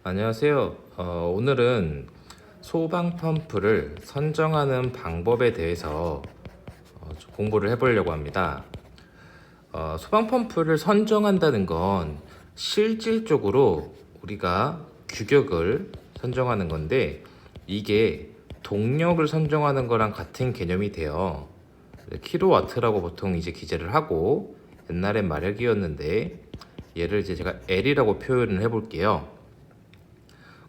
안녕하세요. 오늘은 소방 펌프를 선정하는 방법에 대해서 좀 공부를 해보려고 합니다. 소방 펌프를 선정한다는 건 실질적으로 우리가 규격을 선정하는 건데, 이게 동력을 선정하는 거랑 같은 개념이 돼요. 킬로와트라고 보통 이제 기재를 하고, 옛날엔 마력이었는데 얘를 이제 제가 L이라고 표현을 해볼게요.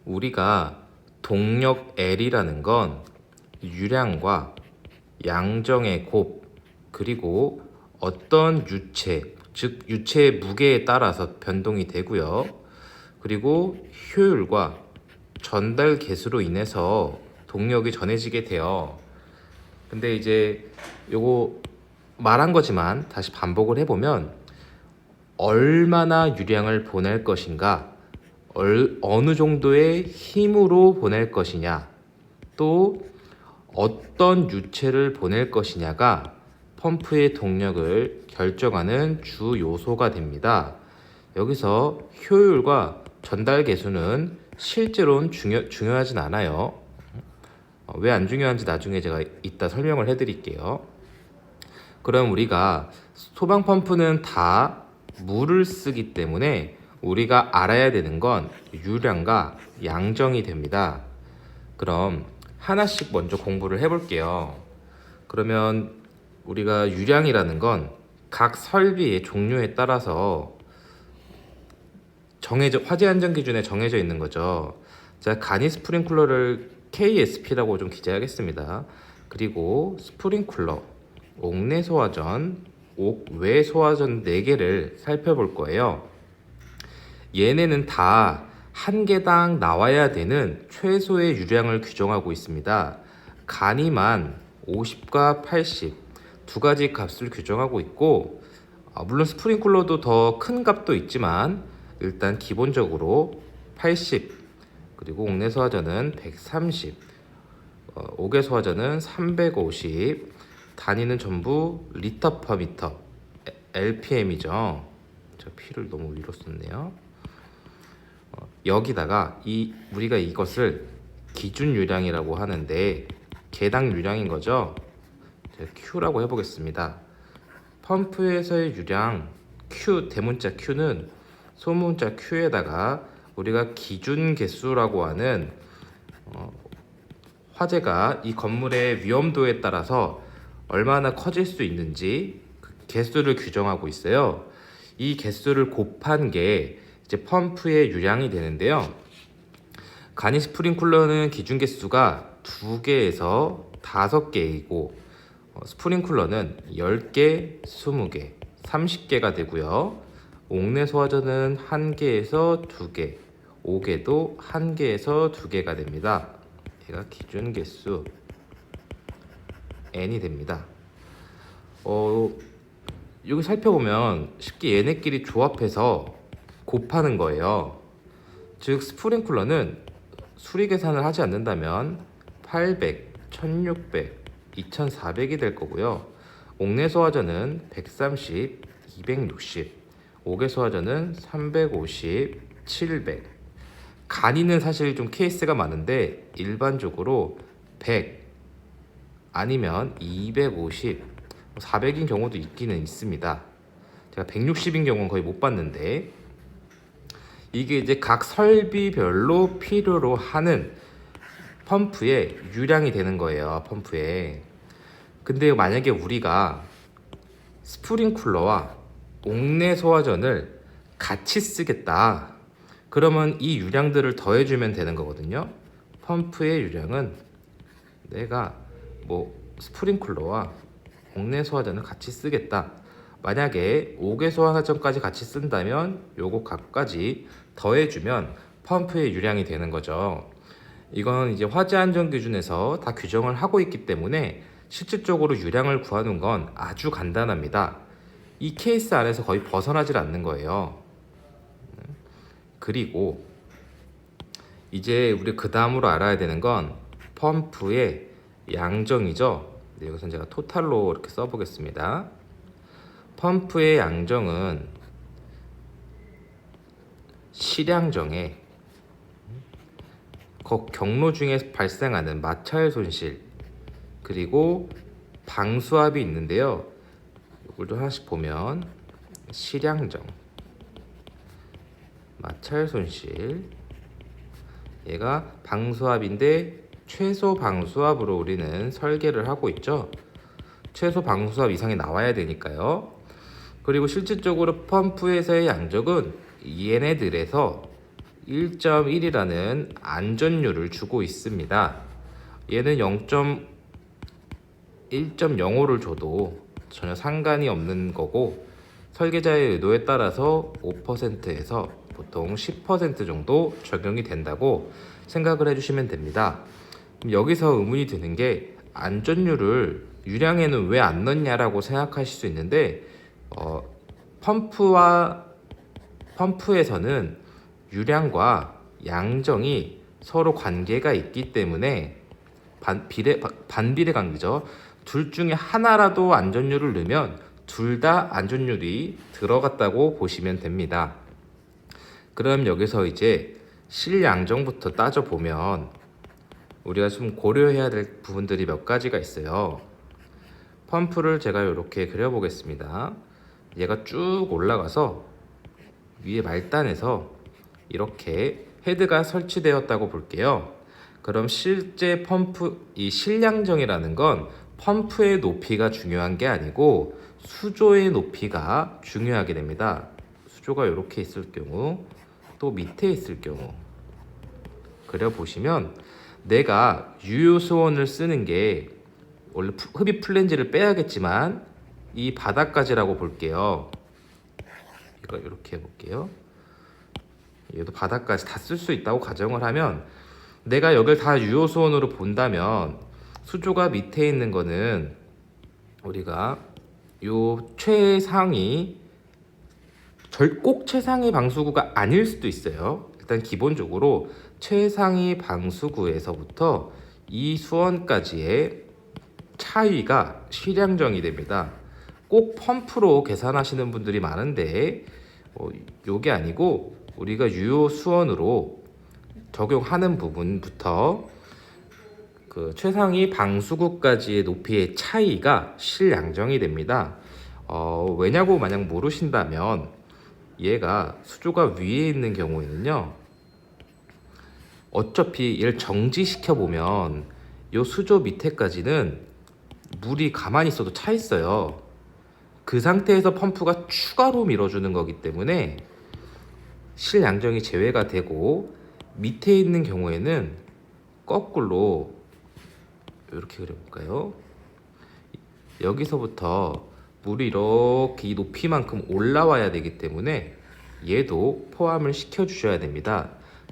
우리가 동력 L이라는 건 유량과 양정의 곱, 그리고 어떤 유체, 즉 유체의 무게에 따라서 변동이 되고요. 그리고 효율과 전달 개수로 인해서 동력이 전해지게 돼요. 근데 이제 요거 말한 거지만 다시 반복을 해보면, 얼마나 유량을 보낼 것인가, 어느 정도의 힘으로 보낼 것이냐, 또 어떤 유체를 보낼 것이냐가 펌프의 동력을 결정하는 주 요소가 됩니다. 여기서 효율과 전달 개수는 실제로는 중요하진 않아요. 왜 안 중요한지 나중에 제가 이따 설명을 해드릴게요. 그럼 우리가 소방 펌프는 다 물을 쓰기 때문에 우리가 알아야 되는 건 유량과 양정이 됩니다. 그럼 하나씩 먼저 공부를 해볼게요. 그러면 우리가 유량이라는 건 각 설비의 종류에 따라서 화재 안전 기준에 정해져 있는 거죠. 자, 간이 스프링클러를 KSP라고 좀 기재하겠습니다. 그리고 스프링클러, 옥내 소화전, 옥외 소화전 4개를 살펴볼 거예요. 얘네는 다 한 개당 나와야 되는 최소의 유량을 규정하고 있습니다. 간이만 50과 80 두 가지 값을 규정하고 있고, 물론 스프링클러도 더 큰 값도 있지만 일단 기본적으로 80, 그리고 옥내 소화전은 130, 옥외 소화전은 350, 단위는 전부 리터 퍼 미터, LPM이죠. 저 P를 너무 위로 썼네요. 여기다가 우리가 이것을 기준 유량이라고 하는데 개당 유량인 거죠. 제가 Q라고 해보겠습니다. 펌프에서의 유량 Q, 대문자 Q는 소문자 Q에다가 우리가 기준 개수라고 하는 화재가 이 건물의 위험도에 따라서 얼마나 커질 수 있는지 그 개수를 규정하고 있어요. 이 개수를 곱한 게 이제 펌프의 유량이 되는데요. 간이 스프링클러는 기준 개수가 2개에서 5개이고, 스프링클러는 10개, 20개, 30개가 되고요. 옥내 소화전은 1개에서 2개, 5개도 1개에서 2개가 됩니다. 얘가 기준 개수 N이 됩니다. 여기 살펴보면 쉽게 얘네끼리 조합해서 곱하는 거예요. 즉 스프링클러는 수리 계산을 하지 않는다면 800, 1600, 2400이 될 거고요. 옥내 소화전은 130, 260, 옥외 소화전은 350, 700. 간이는 사실 좀 케이스가 많은데 일반적으로 100 아니면 250, 400인 경우도 있기는 있습니다. 제가 160인 경우는 거의 못 봤는데, 이게 이제 각 설비별로 필요로 하는 펌프의 유량이 되는 거예요. 펌프에. 근데 만약에 우리가 스프링클러와 옥내 소화전을 같이 쓰겠다, 그러면 이 유량들을 더해주면 되는 거거든요. 펌프의 유량은 내가 스프링클러와 옥내 소화전을 같이 쓰겠다, 만약에 옥외 소화전까지 같이 쓴다면 요거 각까지 더해주면 펌프의 유량이 되는 거죠. 이건 이제 화재 안전 기준에서 다 규정을 하고 있기 때문에 실질적으로 유량을 구하는 건 아주 간단합니다. 이 케이스 안에서 거의 벗어나질 않는 거예요. 그리고 이제 우리 그 다음으로 알아야 되는 건 펌프의 양정이죠. 여기서 제가 토탈로 이렇게 써보겠습니다. 펌프의 양정은 실양정에 경로 중에 발생하는 마찰 손실 그리고 방수압이 있는데요. 이걸도 하나씩 보면 실향정, 마찰 손실, 얘가 방수압인데 최소 방수압으로 우리는 설계를 하고 있죠. 최소 방수압 이상이 나와야 되니까요. 그리고 실질적으로 펌프에서의 양적은 얘네들에서 1.1이라는 안전율을 주고 있습니다. 얘는 1.05를 줘도 전혀 상관이 없는 거고, 설계자의 의도에 따라서 5%에서 보통 10% 정도 적용이 된다고 생각을 해주시면 됩니다. 그럼 여기서 의문이 드는 게 안전율을 유량에는 왜 안 넣냐라고 생각하실 수 있는데, 펌프에서는 유량과 양정이 서로 관계가 있기 때문에 반비례 관계죠. 둘 중에 하나라도 안전율을 넣으면 둘 다 안전율이 들어갔다고 보시면 됩니다. 그럼 여기서 이제 실양정부터 따져보면 우리가 좀 고려해야 될 부분들이 몇 가지가 있어요. 펌프를 제가 이렇게 그려보겠습니다. 얘가 쭉 올라가서 위에 말단에서 이렇게 헤드가 설치되었다고 볼게요. 그럼 실제 이 실량정이라는 건 펌프의 높이가 중요한 게 아니고 수조의 높이가 중요하게 됩니다. 수조가 이렇게 있을 경우, 또 밑에 있을 경우 그려보시면, 내가 유효수원을 쓰는 게 원래 흡입 플랜지를 빼야겠지만 이 바닥까지라고 볼게요. 이거 이렇게 해볼게요. 얘도 바닥까지 다 쓸 수 있다고 가정을 하면, 내가 여길 다 유효수원으로 본다면 수조가 밑에 있는 거는 우리가 요 최상위, 꼭 최상위 방수구가 아닐 수도 있어요. 일단 기본적으로 최상위 방수구에서부터 이 수원까지의 차이가 실량정이 됩니다. 꼭 펌프로 계산하시는 분들이 많은데 요게 아니고 우리가 유효 수원으로 적용하는 부분부터 그 최상위 방수구까지의 높이의 차이가 실량정이 됩니다. 왜냐고 만약 모르신다면, 얘가 수조가 위에 있는 경우에는요, 어차피 얘를 정지시켜 보면 요 수조 밑에까지는 물이 가만히 있어도 차 있어요. 그 상태에서 펌프가 추가로 밀어주는 거기 때문에 실양정이 제외가 되고, 밑에 있는 경우에는 거꾸로 이렇게 그려볼까요? 여기서부터 물이 이렇게 이 높이만큼 올라와야 되기 때문에 얘도 포함을 시켜 주셔야 됩니다.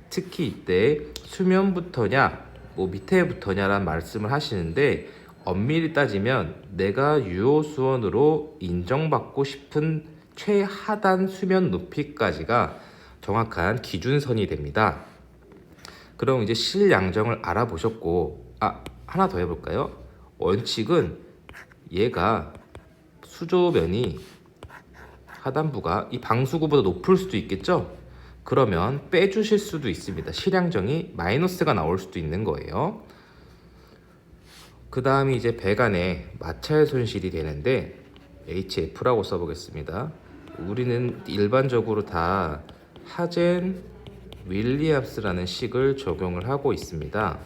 특히 이때 수면부터냐 밑에부터냐라는 말씀을 하시는데, 엄밀히 따지면 내가 유효수원으로 인정받고 싶은 최하단 수면 높이까지가 정확한 기준선이 됩니다. 그럼 이제 실양정을 알아보셨고, 하나 더 해볼까요? 원칙은 얘가 수조면이 하단부가 이 방수구보다 높을 수도 있겠죠? 그러면 빼주실 수도 있습니다. 실양정이 마이너스가 나올 수도 있는 거예요. 그 다음이 이제 배관에 마찰 손실이 되는데 HF라고 써보겠습니다. 우리는 일반적으로 다 하젠 윌리엄스라는 식을 적용을 하고 있습니다.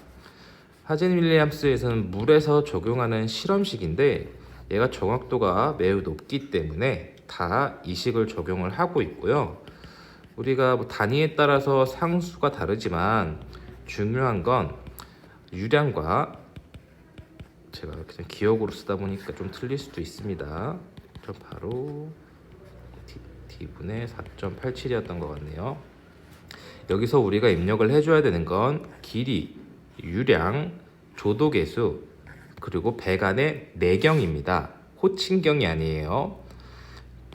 하젠 윌리엄스에서는 물에서 적용하는 실험식인데 얘가 정확도가 매우 높기 때문에 다 이 식을 적용을 하고 있고요. 우리가 단위에 따라서 상수가 다르지만 중요한 건 유량과, 제가 그냥 기억으로 쓰다 보니까 좀 틀릴 수도 있습니다. 바로 D분의 4.87이었던 것 같네요. 여기서 우리가 입력을 해줘야 되는 건 길이, 유량, 조도계수, 그리고 배관의 내경입니다. 호칭경이 아니에요.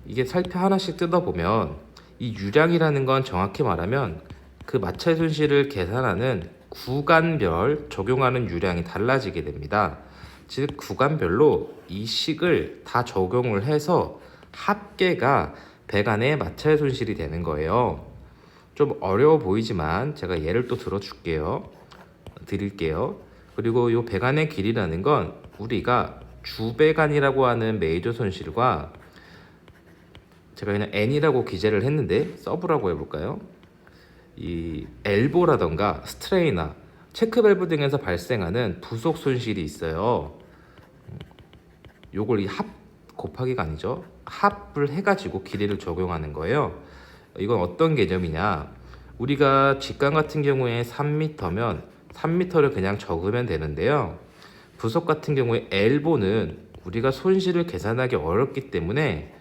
이게 살펴 하나씩 뜯어보면 이 유량이라는 건 정확히 말하면 그 마찰 손실을 계산하는 구간별 적용하는 유량이 달라지게 됩니다. 즉 구간별로 이 식을 다 적용을 해서 합계가 배관의 마찰 손실이 되는 거예요. 좀 어려워 보이지만 제가 예를 또 들어줄게요. 드릴게요. 그리고 이 배관의 길이라는 건 우리가 주배관이라고 하는 메이저 손실과 제가 그냥 N이라고 기재를 했는데 서브라고 해볼까요? 이 엘보라던가 스트레이나 체크밸브 등에서 발생하는 부속 손실이 있어요. 요걸 이 합 곱하기가 아니죠. 합을 해가지고 길이를 적용하는 거예요. 이건 어떤 개념이냐? 우리가 직관 같은 경우에 3m면 3m를 그냥 적으면 되는데요. 부속 같은 경우에 엘보는 우리가 손실을 계산하기 어렵기 때문에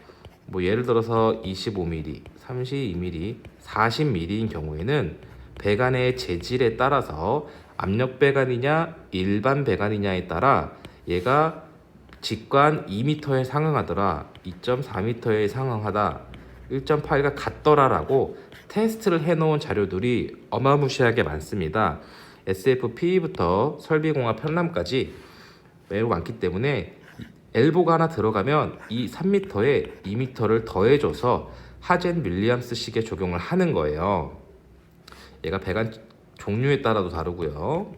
뭐 예를 들어서 25mm, 32mm, 40mm인 경우에는 배관의 재질에 따라서 압력 배관이냐 일반 배관이냐에 따라 얘가 직관 2m에 상응하더라, 2.4m에 상응하다, 1.8가 같더라라고 테스트를 해놓은 자료들이 어마무시하게 많습니다. SFP부터 설비공학 편람까지 매우 많기 때문에 엘보가 하나 들어가면 이 3m에 2m를 더해줘서 하젠 윌리엄스식에 적용을 하는 거예요. 얘가 배관 종류에 따라도 다르고요.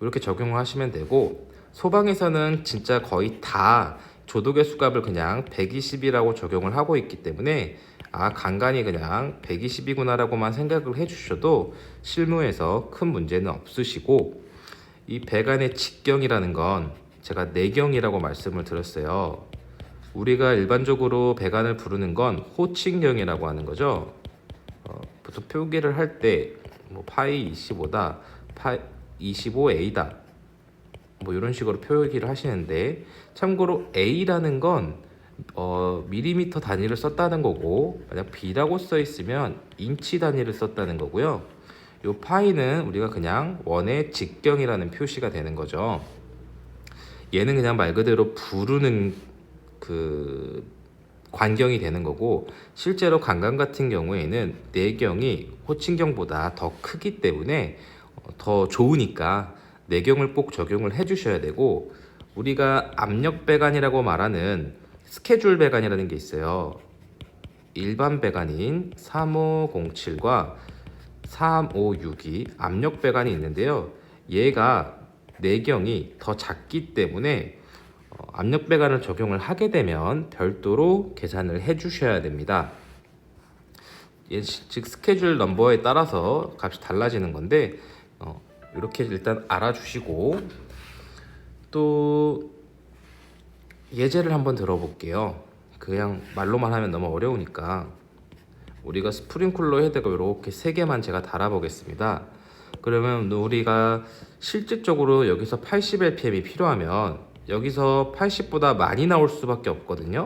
이렇게 적용을 하시면 되고, 소방에서는 진짜 거의 다 조도계 수값을 그냥 120이라고 적용을 하고 있기 때문에 간간히 그냥 120이구나 라고만 생각을 해주셔도 실무에서 큰 문제는 없으시고, 이 배관의 직경이라는 건 제가 내경이라고 말씀을 드렸어요. 우리가 일반적으로 배관을 부르는 건 호칭경이라고 하는 거죠. 보통 표기를 할 때 뭐 파이 25다, 파이 25A다 뭐 이런 식으로 표기를 하시는데, 참고로 A라는 건 밀리미터 단위를 썼다는 거고, 만약 B라고 써 있으면 인치 단위를 썼다는 거고요. 요 파이는 우리가 그냥 원의 직경이라는 표시가 되는 거죠. 얘는 그냥 말 그대로 부르는 그 관경이 되는 거고, 실제로 관광 같은 경우에는 내경이 호칭경보다 더 크기 때문에 더 좋으니까 내경을 꼭 적용을 해 주셔야 되고, 우리가 압력 배관이라고 말하는 스케줄 배관이라는 게 있어요. 일반 배관인 3507과 3562 압력 배관이 있는데요. 얘가 내경이 더 작기 때문에 압력 배관을 적용을 하게 되면 별도로 계산을 해 주셔야 됩니다. 즉 스케줄 넘버에 따라서 값이 달라지는 건데 이렇게 일단 알아주시고, 또 예제를 한번 들어볼게요. 그냥 말로만 하면 너무 어려우니까 우리가 스프링쿨러 헤드가 이렇게 3개만 제가 달아보겠습니다. 그러면 우리가 실질적으로 여기서 80rpm이 필요하면 여기서 80보다 많이 나올 수밖에 없거든요.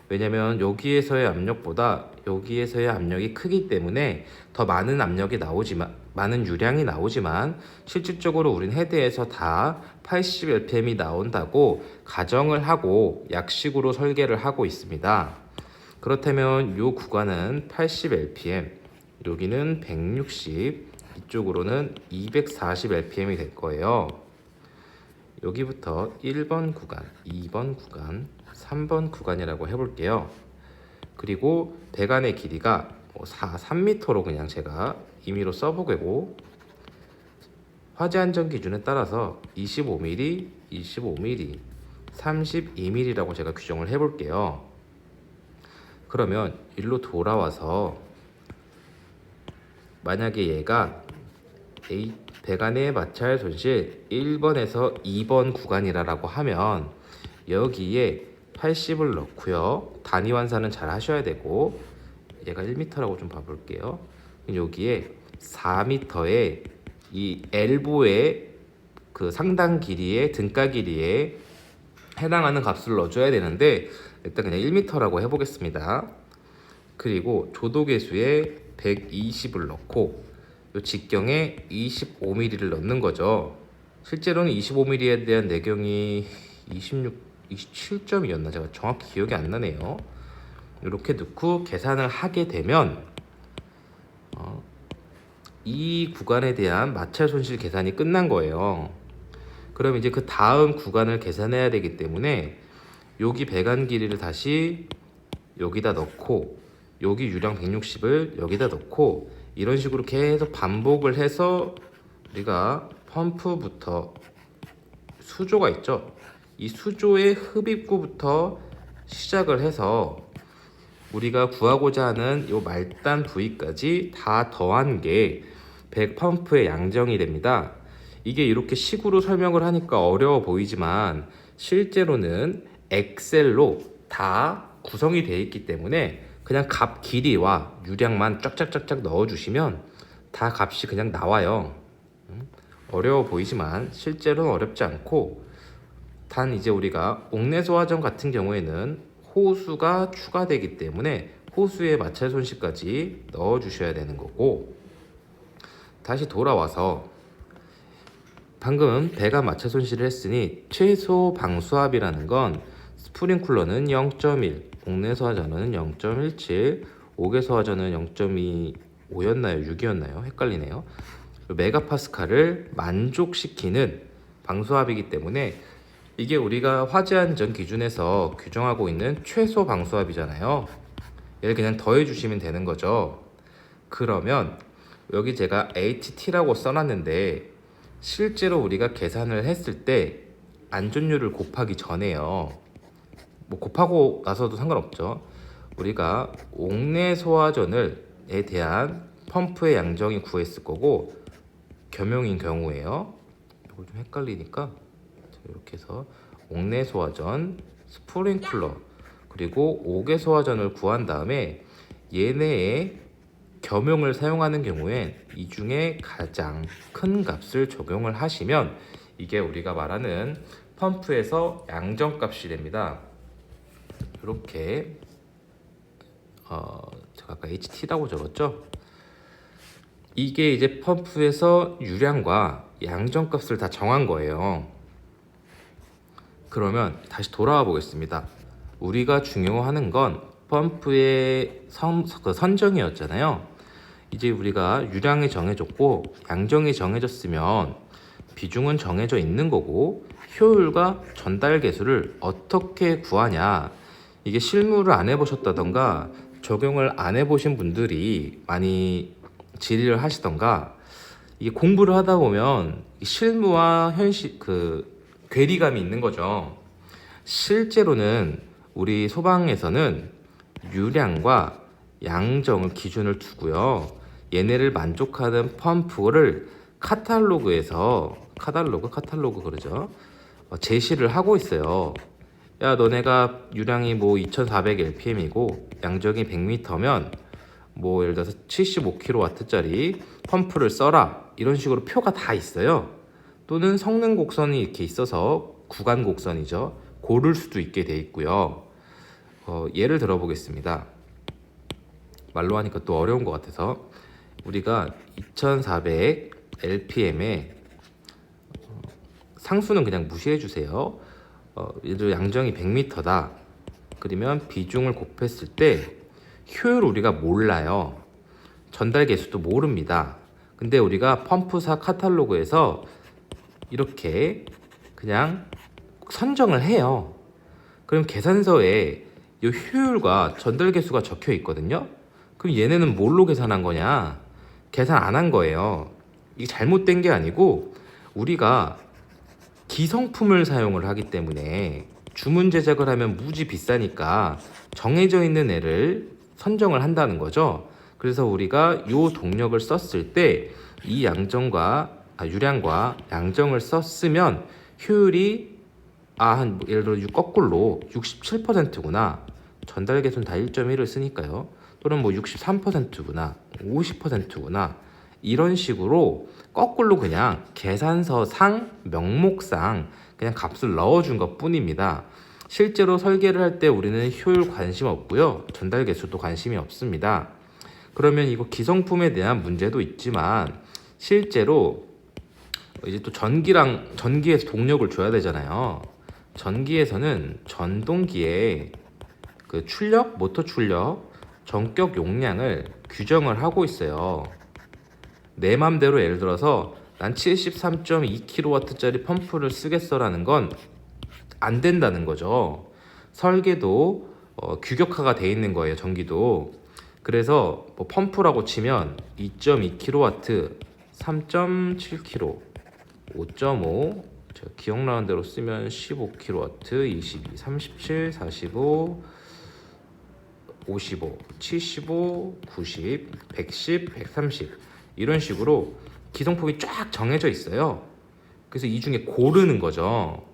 왜냐면 여기에서의 압력보다 여기에서의 압력이 크기 때문에 더 많은 압력이 나오지만, 많은 유량이 나오지만 실질적으로 우린 헤드에서 다 80rpm이 나온다고 가정을 하고 약식으로 설계를 하고 있습니다. 그렇다면 이 구간은 80rpm, 여기는 160, 이쪽으로는 240rpm이 될 거예요. 여기부터 1번 구간, 2번 구간, 3번 구간이라고 해볼게요. 그리고 배관의 길이가 3m로 그냥 제가 임의로 써보고, 화재 안전 기준에 따라서 25mm, 25mm, 32mm라고 제가 규정을 해볼게요. 그러면 일로 돌아와서 만약에 얘가 배관의 마찰 손실 1번에서 2번 구간이라고 하면 여기에 80을 넣고요. 단위 환산은 잘 하셔야 되고, 얘가 1m라고 좀 봐볼게요. 여기에 4m의 이 엘보의 그 상당 길이의 등가 길이에 해당하는 값을 넣어줘야 되는데, 일단 그냥 1m라고 해보겠습니다. 그리고 조도계수에 120을 넣고 이 직경에 25mm를 넣는 거죠. 실제로는 25mm에 대한 내경이 27점이었나 제가 정확히 기억이 안 나네요. 이렇게 넣고 계산을 하게 되면 이 구간에 대한 마찰 손실 계산이 끝난 거예요. 그럼 이제 그 다음 구간을 계산해야 되기 때문에 여기 배관 길이를 다시 여기다 넣고, 여기 유량 160을 여기다 넣고, 이런 식으로 계속 반복을 해서 우리가 펌프부터 수조가 있죠. 이 수조의 흡입구부터 시작을 해서 우리가 구하고자 하는 이 말단 부위까지 다 더한 게 100펌프의 양정이 됩니다. 이게 이렇게 식으로 설명을 하니까 어려워 보이지만 실제로는 엑셀로 다 구성이 되어 있기 때문에 그냥 값 길이와 유량만 쫙쫙쫙쫙 넣어주시면 다 값이 그냥 나와요. 어려워 보이지만 실제로는 어렵지 않고, 단 이제 우리가 옥내소화전 같은 경우에는 호수가 추가되기 때문에 호수에 마찰 손실까지 넣어 주셔야 되는 거고, 다시 돌아와서 방금 배가 마찰 손실을 했으니 최소 방수압이라는 건 스프링쿨러는 0.1, 옥내소화전은 0.17, 옥외소화전은 0.25였나요? 6이었나요? 헷갈리네요. 메가파스칼을 만족시키는 방수압이기 때문에 이게 우리가 화재안전 기준에서 규정하고 있는 최소 방수압이잖아요. 얘를 그냥 더해 주시면 되는 거죠. 그러면 여기 제가 HT라고 써놨는데 실제로 우리가 계산을 했을 때 안전율을 곱하기 전에요, 뭐 곱하고 나서도 상관없죠. 우리가 옥내소화전을에 대한 펌프의 양정이 구했을 거고, 겸용인 경우에요. 이거 좀 헷갈리니까 이렇게 해서 옥내소화전, 스프링클러, 그리고 옥외소화전을 구한 다음에 얘네의 겸용을 사용하는 경우엔 이 중에 가장 큰 값을 적용을 하시면 이게 우리가 말하는 펌프에서 양정값이 됩니다. 이렇게 제가 아까 HT라고 적었죠? 이게 이제 펌프에서 유량과 양정값을 다 정한 거예요. 그러면 다시 돌아와 보겠습니다. 우리가 중요하는 건 펌프의 선정이었잖아요. 이제 우리가 유량이 정해졌고 양정이 정해졌으면 비중은 정해져 있는 거고, 효율과 전달 개수를 어떻게 구하냐, 이게 실무를 안 해보셨다던가 적용을 안 해보신 분들이 많이 질의를 하시던가, 이게 공부를 하다 보면 실무와 현실 괴리감이 있는 거죠. 실제로는 우리 소방에서는 유량과 양정을 기준을 두고요, 얘네를 만족하는 펌프를 카탈로그에서 카탈로그 그러죠, 제시를 하고 있어요. 야, 너네가 유량이 뭐 2400 LPM이고 양정이 100m면 뭐 예를 들어서 75kW짜리 펌프를 써라, 이런 식으로 표가 다 있어요. 또는 성능 곡선이 이렇게 있어서 구간 곡선이죠, 고를 수도 있게 돼 있고요. 예를 들어 보겠습니다. 말로 하니까 또 어려운 것 같아서, 우리가 2400 LPM에 상수는 그냥 무시해 주세요. 예를 들어 양정이 100m다 그러면 비중을 곱했을 때 효율 우리가 몰라요. 전달 개수도 모릅니다. 근데 우리가 펌프사 카탈로그에서 이렇게 그냥 선정을 해요. 그럼 계산서에 이 효율과 전달 개수가 적혀 있거든요. 그럼 얘네는 뭘로 계산한 거냐? 계산 안 한 거예요. 이게 잘못된 게 아니고 우리가 기성품을 사용을 하기 때문에 주문 제작을 하면 무지 비싸니까 정해져 있는 애를 선정을 한다는 거죠. 그래서 우리가 요 동력을 썼을 때 이 유량과 양정을 썼으면 효율이 예를 들어 거꾸로 67%구나. 전달 개수는 다 1.1을 쓰니까요. 또는 뭐 63%구나, 50%구나. 이런 식으로 거꾸로 그냥 계산서상 명목상 그냥 값을 넣어준 것 뿐입니다. 실제로 설계를 할 때 우리는 효율 관심 없고요, 전달 개수도 관심이 없습니다. 그러면 이거 기성품에 대한 문제도 있지만 실제로 이제 또 전기에서 동력을 줘야 되잖아요. 전기에서는 전동기에 모터 출력, 전격 용량을 규정을 하고 있어요. 내 맘대로 예를 들어서 난 73.2kW짜리 펌프를 쓰겠어라는 건 안 된다는 거죠. 설계도 규격화가 돼 있는 거예요, 전기도. 그래서 뭐 펌프라고 치면 2.2kW, 3.5kW 3.7kg, 5.5, 제가 기억나는 대로 쓰면 15kW, 22, 37, 45, 55, 75, 90, 110, 130 이런 식으로 기성품이 쫙 정해져 있어요. 그래서 이 중에 고르는 거죠.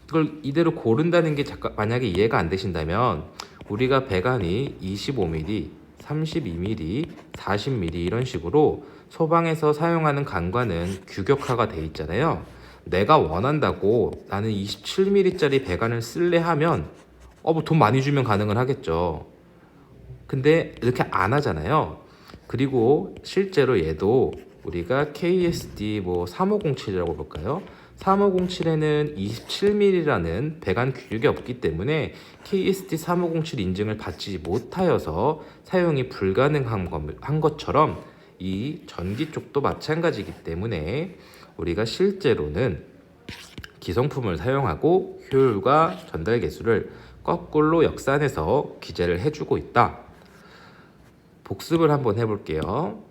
그걸 이대로 고른다는 게 잠깐 만약에 이해가 안 되신다면 우리가 배관이 25mm, 32mm, 40mm 이런 식으로 소방에서 사용하는 관관은 규격화가 돼 있잖아요. 내가 원한다고 나는 27mm짜리 배관을 쓸래 하면 뭐 돈 많이 주면 가능은 하겠죠. 근데 이렇게 안 하잖아요. 그리고 실제로 얘도 우리가 KSD 3507이라고 볼까요? 3507에는 27mm라는 배관 규격이 없기 때문에 KSD 3507 인증을 받지 못하여서 사용이 불가능한 것처럼 이 전기 쪽도 마찬가지이기 때문에 우리가 실제로는 기성품을 사용하고 효율과 전달 계수를 거꾸로 역산해서 기재를 해주고 있다. 복습을 한번 해볼게요.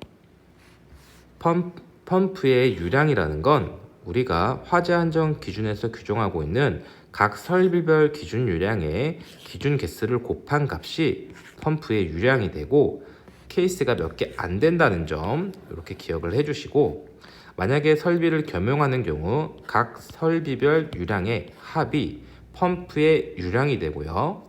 펌프의 유량이라는 건 우리가 화재 안전 기준에서 규정하고 있는 각 설비별 기준 유량의 기준 개수를 곱한 값이 펌프의 유량이 되고 케이스가 몇 개 안 된다는 점 이렇게 기억을 해주시고, 만약에 설비를 겸용하는 경우 각 설비별 유량의 합이 펌프의 유량이 되고요.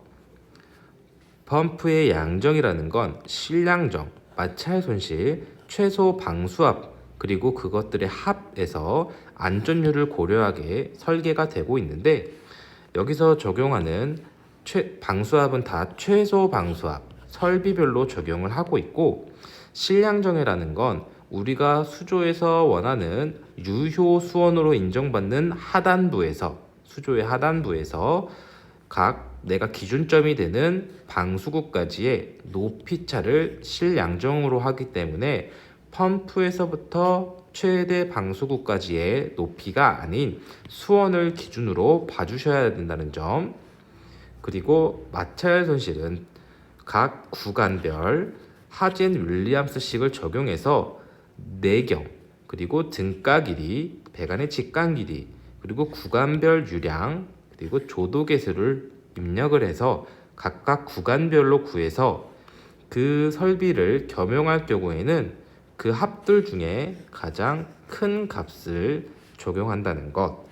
펌프의 양정이라는 건 실량정, 마찰 손실, 최소 방수압 그리고 그것들의 합에서 안전율을 고려하게 설계가 되고 있는데, 여기서 적용하는 방수압은 다 최소 방수압, 설비별로 적용을 하고 있고, 실량정이라는 건 우리가 수조에서 원하는 유효 수원으로 인정받는 수조의 하단부에서 각 내가 기준점이 되는 방수구까지의 높이차를 실량정으로 하기 때문에 펌프에서부터 최대 방수구까지의 높이가 아닌 수원을 기준으로 봐주셔야 된다는 점. 그리고 마찰 손실은 각 구간별 하젠 윌리엄스식을 적용해서 내경, 그리고 등가 길이, 배관의 직간 길이, 그리고 구간별 유량, 그리고 조도 개수를 입력을 해서 각각 구간별로 구해서 그 설비를 겸용할 경우에는 그 합들 중에 가장 큰 값을 적용한다는 것.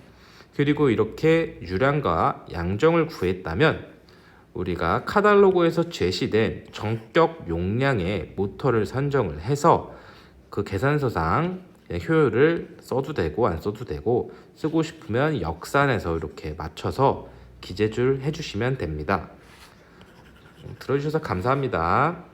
그리고 이렇게 유량과 양정을 구했다면 우리가 카탈로그에서 제시된 정격 용량의 모터를 선정을 해서 그 계산서상 효율을 써도 되고 안 써도 되고, 쓰고 싶으면 역산해서 이렇게 맞춰서 기재를 해주시면 됩니다. 들어주셔서 감사합니다.